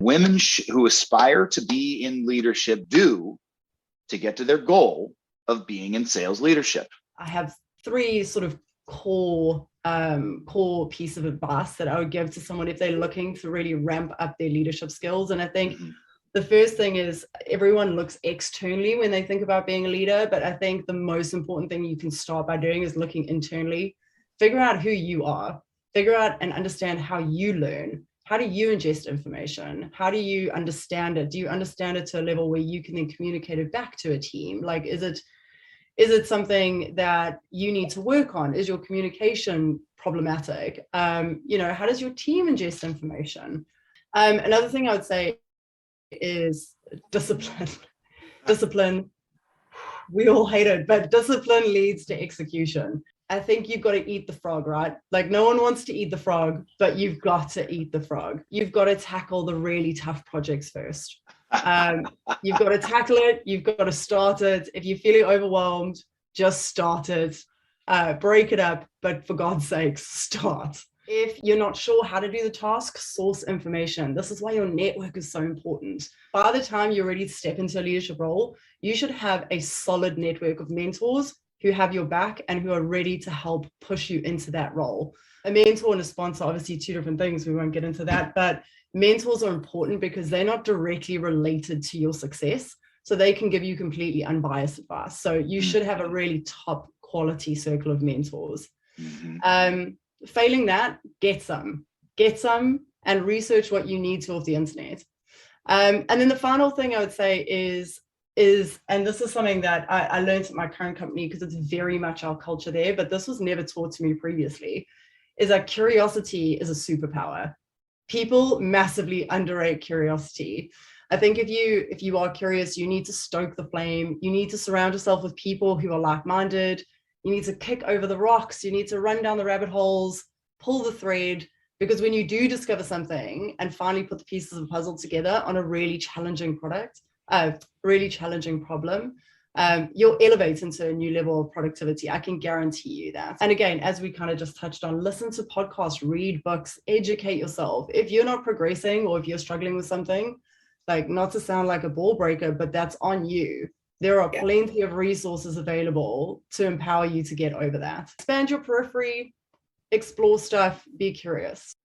women who aspire to be in leadership do to get to their goal of being in sales leadership? I have three sort of core piece of advice that I would give to someone if they're looking to really ramp up their leadership skills. And I think the first thing is everyone looks externally when they think about being a leader, but I think the most important thing you can start by doing is looking internally. Figure out who you are, figure out and understand how you learn. How do you ingest information? How do you understand it? Do you understand it to a level where you can then communicate it back to a team? Like, is it something that you need to work on? Is your communication problematic? How does your team ingest information? Another thing I would say is discipline. Discipline, we all hate it, but discipline leads to execution. I think you've got to eat the frog, right? Like, no one wants to eat the frog, but you've got to eat the frog. You've got to tackle the really tough projects first. You've got to tackle it. You've got to start it. If you're feeling overwhelmed, just start it. Break it up, but for God's sakes, start. If you're not sure how to do the task, source information. This is why your network is so important. By the time you're ready to step into a leadership role, you should have a solid network of mentors who have your back and who are ready to help push you into that role. A mentor and a sponsor, obviously two different things. We won't get into that, but mentors are important because they're not directly related to your success. So they can give you completely unbiased advice. So you should have a really top quality circle of mentors. Failing that, get some and research what you need to off the internet. And then the final thing I would say is, and this is something that I learned at my current company because it's very much our culture there, but this was never taught to me previously, is that curiosity is a superpower. People massively underrate curiosity. I think if you are curious, you need to stoke the flame. You need to surround yourself with people who are like-minded. You need to kick over the rocks. You need to run down the rabbit holes, pull the thread, because when you do discover something and finally put the pieces of the puzzle together on a really challenging problem, you'll elevate into a new level of productivity. I can guarantee you that. And again, as we kind of just touched on, listen to podcasts, read books, educate yourself. If you're not progressing or if you're struggling with something, like, not to sound like a ball breaker, but that's on you. There are plenty of resources available to empower you to get over that. Expand your periphery, explore stuff, be curious.